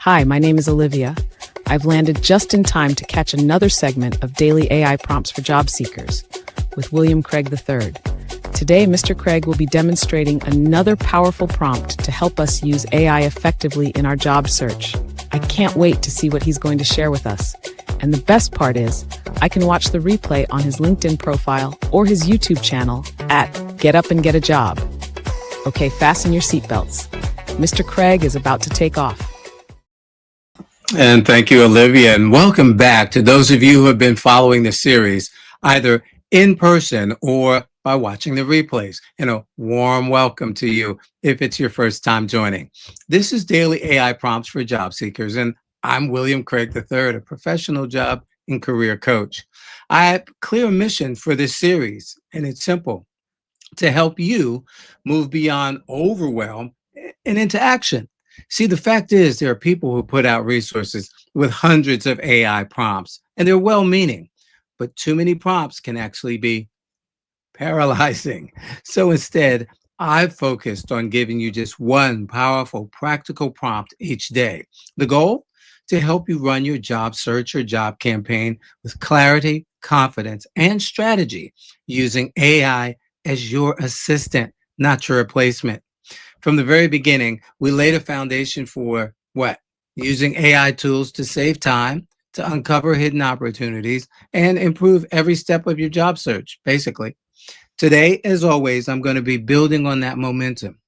Hi, my name is Olivia. I've landed just in time to catch another segment of Daily AI Prompts for Job Seekers with William Craig III. Today, Mr. Craig will be demonstrating another powerful prompt to help us use AI effectively in our job search. I can't wait to see what he's going to share with us. And the best part is, I can watch the replay on his LinkedIn profile or his YouTube channel at Get Up and Get a Job. Okay, fasten your seatbelts. Mr. Craig is about to take off. And thank you, Olivia, and welcome back to those of you who have been following the series, either in person or by watching the replays. Warm welcome to you if it's your first time joining. This is Daily AI Prompts for Job Seekers, and I'm William Craig III, a professional job and career coach. I have a clear mission for this series, and it's simple: to help you move beyond overwhelm and into action. See, the fact is, there are people who put out resources with hundreds of AI prompts, and they're well-meaning, but too many prompts can actually be paralyzing. So instead, I've focused on giving you just one powerful, practical prompt each day. The goal? To help you run your job search or job campaign with clarity, confidence, and strategy using AI as your assistant, not your replacement. From the very beginning, we laid a foundation for what? Using AI tools to save time, to uncover hidden opportunities, and improve every step of your job search, basically. Today, as always, I'm going to be building on that momentum.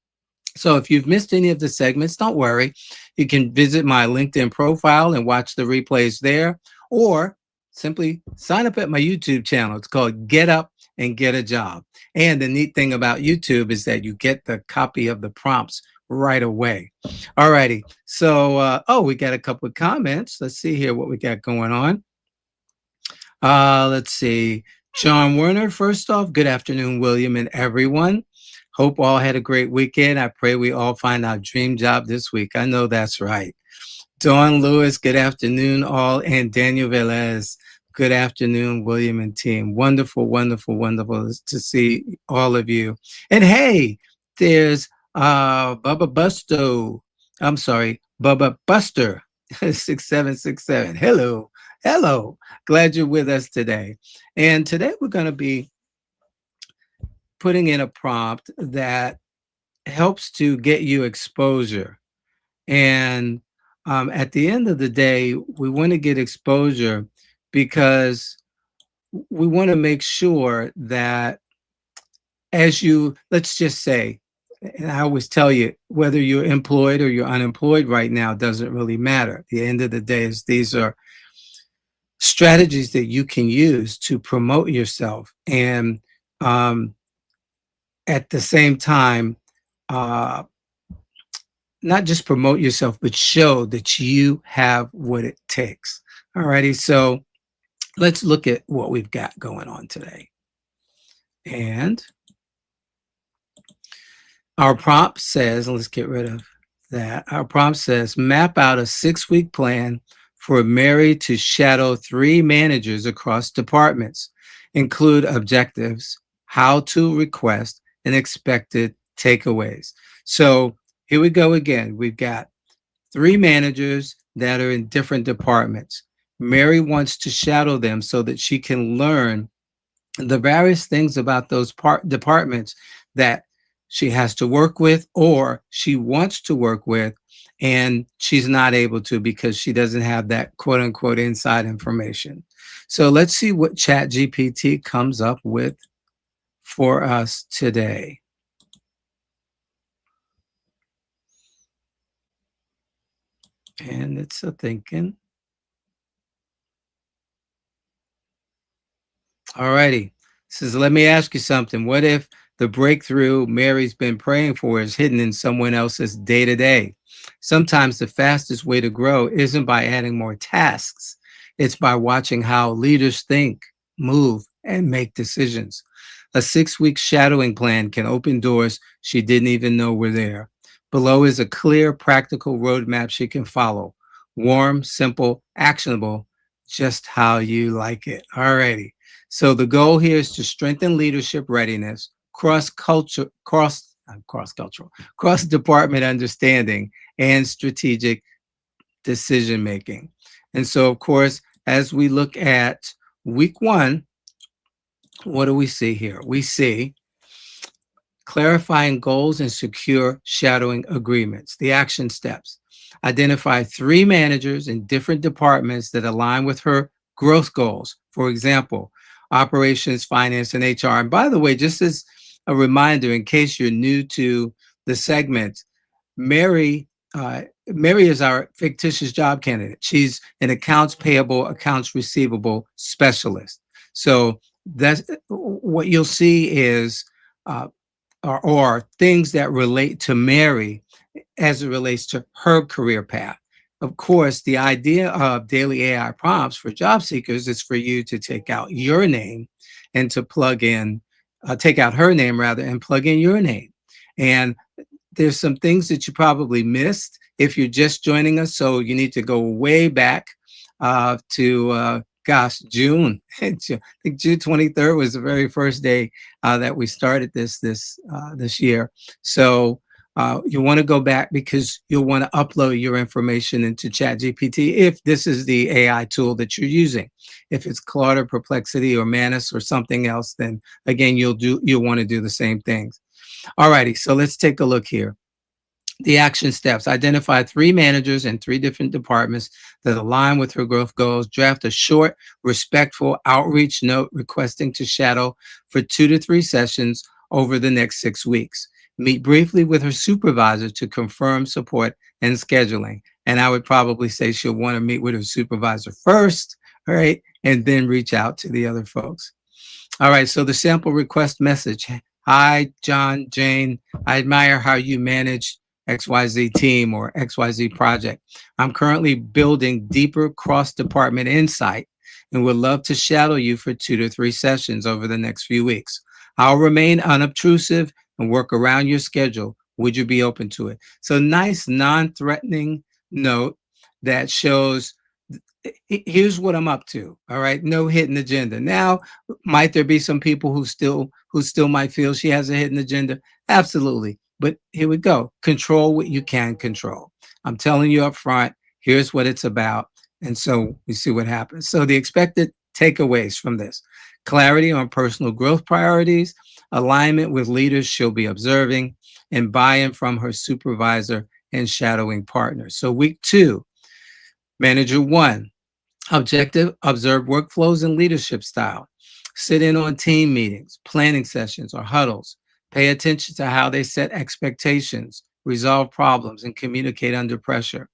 So if you've missed any of the segments, don't worry. You can visit my LinkedIn profile and watch the replays there, or simply sign up at my YouTube channel. It's called Get Up and Get a Job. And the neat thing about YouTube is that you get the copy of the prompts right away. All righty. So, we got a couple of comments. Let's see here what we got going on. Let's see. John Werner, first off, good afternoon, William and everyone. Hope all had a great weekend. I pray we all find our dream job this week. I know that's right. Dawn Lewis, good afternoon, all. And Daniel Velez, good afternoon, William and team. Wonderful, wonderful, wonderful to see all of you. And hey, there's Bubba Buster 6767. Hello. Glad you're with us today. And today we're going to be putting in a prompt that helps to get you exposure. And at the end of the day, we want to get exposure because we want to make sure that let's just say, and I always tell you, whether you're employed or you're unemployed right now doesn't really matter. At the end of the day, these are strategies that you can use to promote yourself and at the same time, not just promote yourself, but show that you have what it takes. All righty, so let's look at what we've got going on today. And our prompt says, let's get rid of that. Our prompt says, map out a 6-week plan for Mary to shadow 3 managers across departments. Include objectives, how to request, and expected takeaways. So here we go again. We've got 3 managers that are in different departments. Mary wants to shadow them so that she can learn the various things about those departments that she has to work with or she wants to work with, and she's not able to because she doesn't have that quote unquote inside information. So let's see what ChatGPT comes up with for us today. And it's a thinking. All righty. Says, let me ask you something. What if the breakthrough Mary's been praying for is hidden in someone else's day-to-day? Sometimes the fastest way to grow isn't by adding more tasks. It's by watching how leaders think, move, and make decisions. A 6-week shadowing plan can open doors she didn't even know were there. Below is a clear, practical roadmap she can follow. Warm, simple, actionable, just how you like it. All righty. So the goal here is to strengthen leadership readiness, cross-department understanding, and strategic decision making. And so, of course, as we look at week one, what do we see here? We see clarifying goals and secure shadowing agreements. The action steps: identify 3 managers in different departments that align with her growth goals. For example, operations, finance, and HR. And by the way, just as a reminder, in case you're new to the segment, Mary, Mary is our fictitious job candidate. She's an accounts payable, accounts receivable specialist. So that's what you'll see is uh, or things that relate to Mary as it relates to her career path. Of course, the idea of daily AI prompts for job seekers is for you to take out your name and to plug in, take out her name rather, and plug in your name. And there's some things that you probably missed if you're just joining us. So you need to go way back to June. I think June 23rd was the very first day that we started this year. So you want to go back because you'll want to upload your information into ChatGPT if this is the AI tool that you're using. If it's Claude or Perplexity or Manus or something else, then again you'll want to do the same things. All righty, so let's take a look here. The action steps: identify 3 managers in 3 different departments that align with her growth goals. Draft a short, respectful outreach note requesting to shadow for 2 to 3 sessions over the next 6 weeks. Meet briefly with her supervisor to confirm support and scheduling. And I would probably say she'll want to meet with her supervisor first, all right, and then reach out to the other folks. All right, so the sample request message: hi, John, Jane, I admire how you manage XYZ team or XYZ project. I'm currently building deeper cross-department insight and would love to shadow you for 2 to 3 sessions over the next few weeks. I'll remain unobtrusive and work around your schedule. Would you be open to it? So nice, non-threatening note that shows here's what I'm up to. All right. No hidden agenda. Now, might there be some people who still might feel she has a hidden agenda? Absolutely. But here we go. Control what you can control. I'm telling you up front, here's what it's about. And so we see what happens. So the expected takeaways from this: clarity on personal growth priorities, alignment with leaders she'll be observing, and buy-in from her supervisor and shadowing partners. So week 2, manager 1, objective: observe workflows and leadership style. Sit in on team meetings, planning sessions, or huddles. Pay attention to how they set expectations, resolve problems, and communicate under pressure.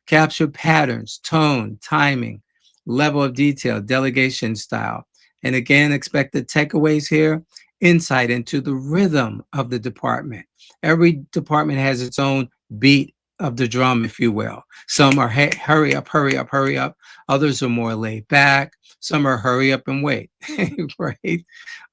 Capture patterns, tone, timing, level of detail, delegation style. And again, expected takeaways here: insight into the rhythm of the department. Every department has its own beat of the drum, if you will. Some are hurry up, hurry up, hurry up. Others are more laid back. Some are hurry up and wait, right?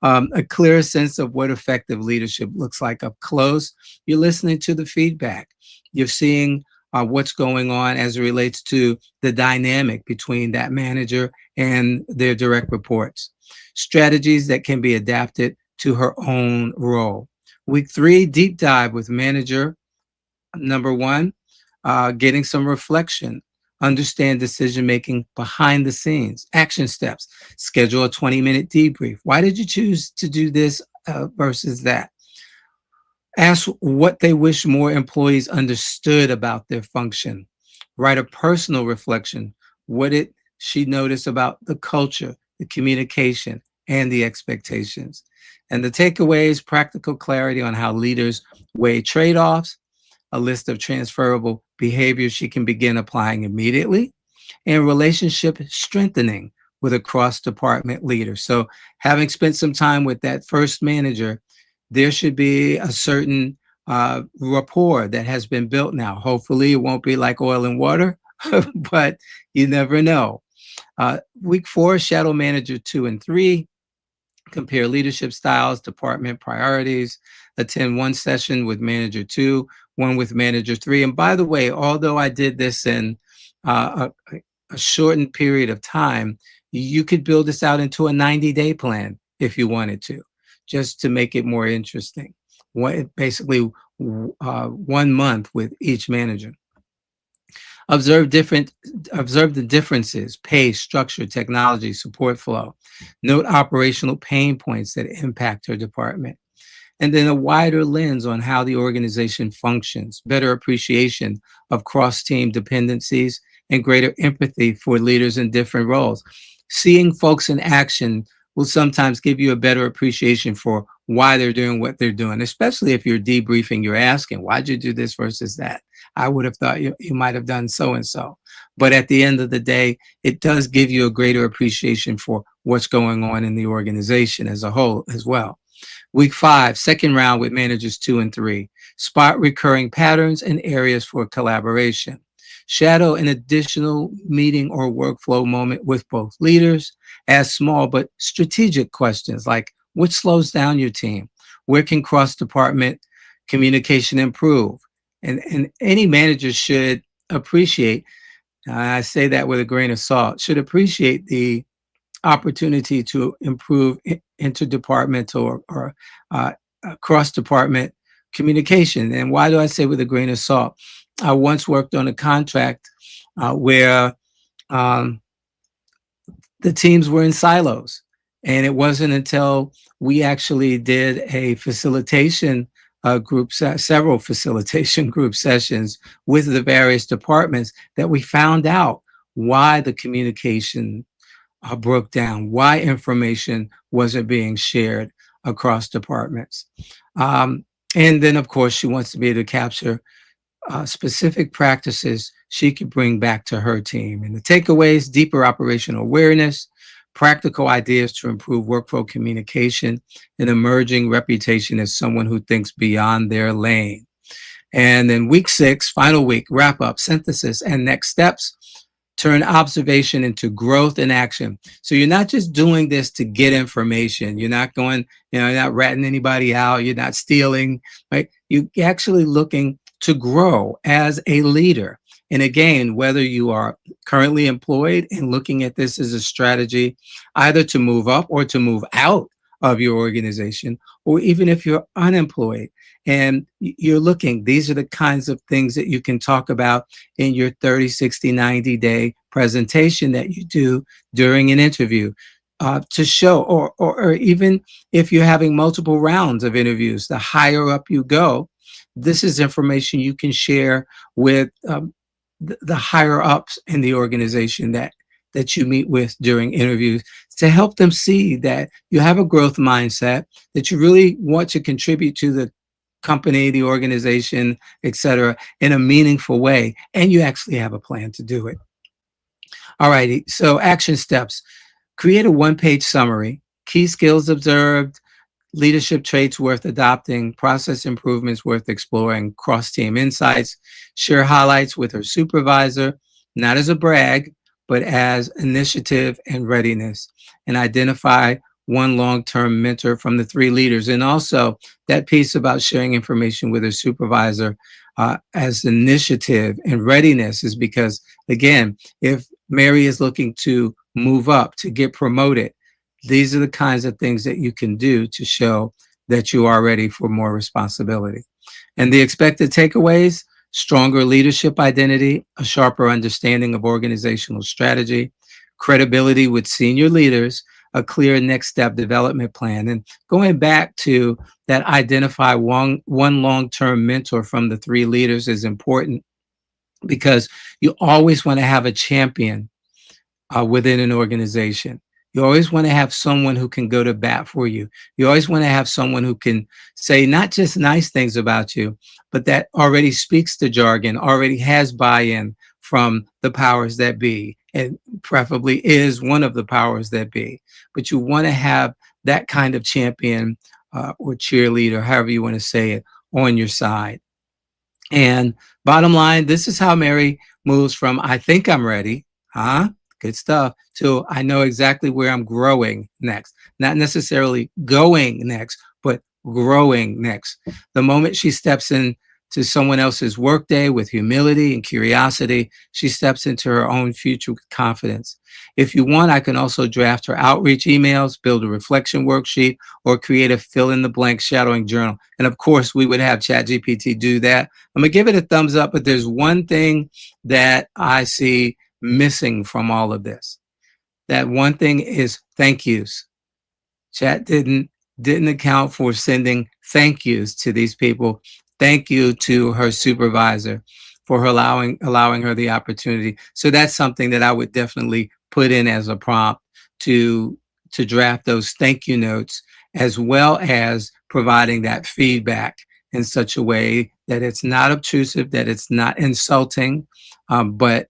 A clear sense of what effective leadership looks like up close. You're listening to the feedback. You're seeing what's going on as it relates to the dynamic between that manager and their direct reports. Strategies that can be adapted to her own role. Week 3, deep dive with manager number 1, getting some reflection. Understand decision making behind the scenes. Action steps: schedule a 20-minute debrief. Why did you choose to do this versus that? Ask what they wish more employees understood about their function. Write a personal reflection. What did she notice about the culture, the communication, and the expectations? And the takeaways: practical clarity on how leaders weigh trade-offs, a list of transferable behaviors she can begin applying immediately, and relationship strengthening with a cross-department leader. So having spent some time with that first manager, there should be a certain rapport that has been built now. Hopefully it won't be like oil and water, but you never know. Week 4, shadow manager 2 and 3. Compare leadership styles, department priorities. Attend 1 session with manager 2, 1 with manager 3. And by the way, although I did this in a shortened period of time, you could build this out into a 90-day plan if you wanted to, just to make it more interesting. Basically 1 month with each manager. Observe different, observe the differences, pace, structure, technology, support flow. Note operational pain points that impact her department. And then a wider lens on how the organization functions, better appreciation of cross-team dependencies, and greater empathy for leaders in different roles. Seeing folks in action will sometimes give you a better appreciation for why they're doing what they're doing, especially if you're debriefing, you're asking, why'd you do this versus that? I would have thought you might have done so and so. But at the end of the day, it does give you a greater appreciation for what's going on in the organization as a whole as well. Week 5, second round with managers 2 and 3. Spot recurring patterns and areas for collaboration. Shadow an additional meeting or workflow moment with both leaders. Ask small but strategic questions like, what slows down your team? Where can cross-department communication improve? And any manager should appreciate, I say that with a grain of salt, should appreciate the opportunity to improve interdepartmental or cross-department communication. And why do I say with a grain of salt? I once worked on a contract where the teams were in silos. And it wasn't until we actually did a facilitation several facilitation group sessions with the various departments that we found out why the communication broke down, why information wasn't being shared across departments. And then, of course, she wants to be able to capture specific practices she could bring back to her team. And the takeaways: deeper operational awareness, practical ideas to improve workflow communication, an emerging reputation as someone who thinks beyond their lane. And then week 6, final week, wrap up, synthesis, and next steps. Turn observation into growth and action. So you're not just doing this to get information. You're not going, you're not ratting anybody out. You're not stealing, right? You're actually looking to grow as a leader. And again, whether you are currently employed and looking at this as a strategy, either to move up or to move out of your organization, or even if you're unemployed and you're looking, these are the kinds of things that you can talk about in your 30, 60, 90-day presentation that you do during an interview to show, or even if you're having multiple rounds of interviews, the higher up you go, this is information you can share with the higher ups in the organization that you meet with during interviews, to help them see that you have a growth mindset, that you really want to contribute to the company, the organization, et cetera, in a meaningful way, and you actually have a plan to do it. All righty, so action steps. Create a one-page summary, key skills observed, leadership traits worth adopting, process improvements worth exploring, cross-team insights. Share highlights with her supervisor, not as a brag, but as initiative and readiness. And identify one long-term mentor from the 3 leaders. And also that piece about sharing information with her supervisor as initiative and readiness is because, again, if Mary is looking to move up, to get promoted, these are the kinds of things that you can do to show that you are ready for more responsibility. And the expected takeaways: stronger leadership identity, a sharper understanding of organizational strategy, credibility with senior leaders, a clear next step development plan. And going back to that, identify one long-term mentor from the 3 leaders is important, because you always want to have a champion within an organization. You always want to have someone who can go to bat for you. You always want to have someone who can say not just nice things about you, but that already speaks the jargon, already has buy-in from the powers that be, and preferably is one of the powers that be. But you want to have that kind of champion or cheerleader, however you want to say it, on your side. And bottom line, this is how Mary moves from I think I'm ready, good stuff, to I know exactly where I'm growing next. Not necessarily going next, but growing next. The moment she steps in to someone else's workday with humility and curiosity. She steps into her own future with confidence. If you want, I can also draft her outreach emails, build a reflection worksheet, or create a fill-in-the-blank shadowing journal. And of course, we would have ChatGPT do that. I'm going to give it a thumbs up, but there's one thing that I see missing from all of this. That one thing is thank yous. Chat didn't account for sending thank yous to these people. Thank you to her supervisor for her allowing her the opportunity. So that's something that I would definitely put in as a prompt to draft those thank you notes, as well as providing that feedback in such a way that it's not obtrusive, that it's not insulting, but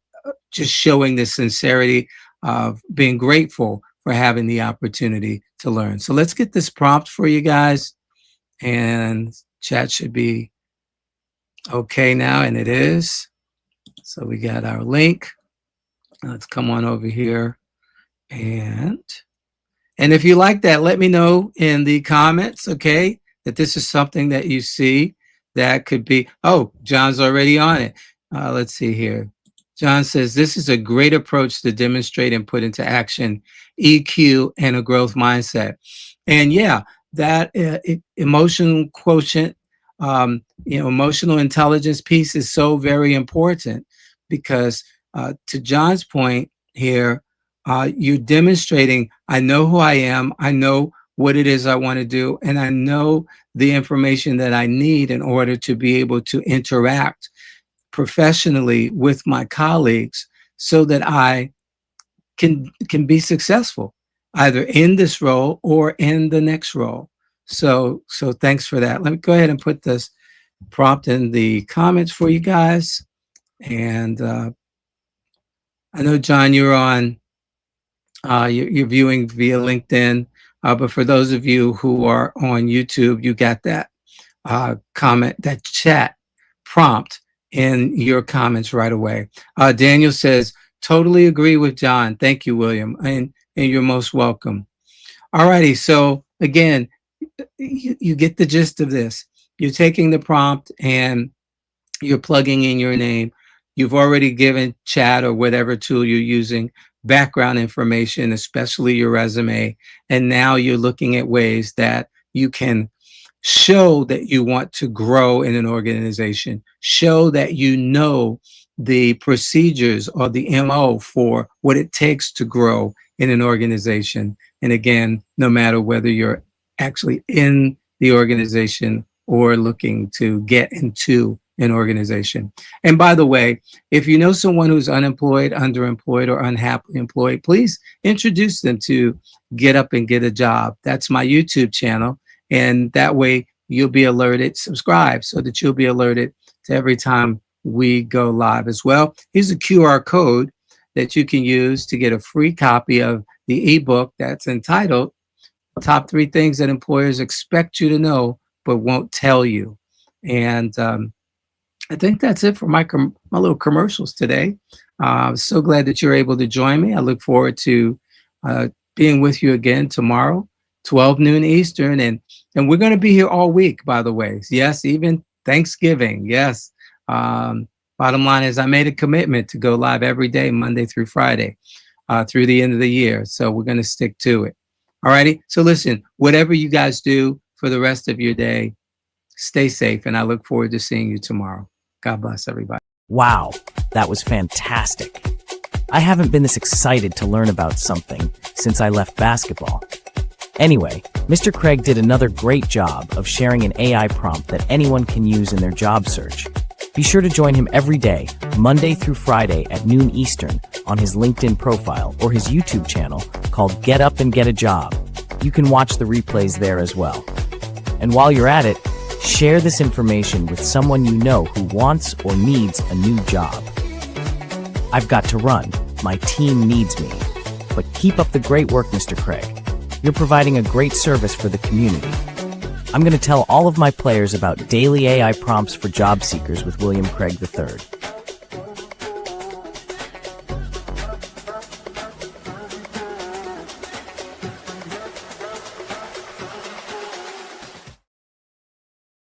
just showing the sincerity of being grateful for having the opportunity to learn. So let's get this prompt for you guys, and chat should be okay now, and it is. So we got our link. Let's come on over here, and if you like that, let me know in the comments, okay, that this is something that you see that could be. Oh, John's already on it. Let's see here. John says, this is a great approach to demonstrate and put into action EQ and a growth mindset. And yeah, that emotional quotient, emotional intelligence piece is so very important, because to John's point here, you're demonstrating, I know who I am, I know what it is I want to do, and I know the information that I need in order to be able to interact professionally with my colleagues, so that I can be successful either in this role or in the next role. So thanks for that. Let me go ahead and put this prompt in the comments for you guys. And I know, John, you're on, you're viewing via LinkedIn, but for those of you who are on YouTube, you got that comment, that chat prompt in your comments right away. Daniel says, totally agree with John. Thank you, William. And you're most welcome. All righty. So again, you get the gist of this. You're taking the prompt and you're plugging in your name. You've already given chat or whatever tool you're using background information, especially your resume. And now you're looking at ways that you can show that you want to grow in an organization, show that you know the procedures or the MO for what it takes to grow in an organization. And again, no matter whether you're actually in the organization or looking to get into an organization. And by the way, if you know someone who's unemployed, underemployed, or unhappily employed, please introduce them to Get Up and Get a Job. That's my YouTube channel. And that way you'll be alerted, subscribe so that you'll be alerted to every time we go live as well. Here's a QR code that you can use to get a free copy of the ebook that's entitled Top 3 Things That Employers Expect You to Know But Won't Tell You. And I think that's it for my little commercials today. So glad that you're able to join me. I look forward to being with you again tomorrow, 12 noon Eastern. And we're going to be here all week, by the way. Yes, even Thanksgiving. Yes. Bottom line is I made a commitment to go live every day, Monday through Friday, through the end of the year. So we're going to stick to it. All righty. So listen, whatever you guys do for the rest of your day, stay safe. And I look forward to seeing you tomorrow. God bless everybody. Wow, that was fantastic. I haven't been this excited to learn about something since I left basketball. Anyway, Mr. Craig did another great job of sharing an AI prompt that anyone can use in their job search. Be sure to join him every day, Monday through Friday at noon Eastern, on his LinkedIn profile or his YouTube channel called Get Up and Get a Job. You can watch the replays there as well. And while you're at it, share this information with someone you know who wants or needs a new job. I've got to run. My team needs me. But keep up the great work, Mr. Craig. You're providing a great service for the community. I'm going to tell all of my players about daily AI prompts for job seekers with William Craig III.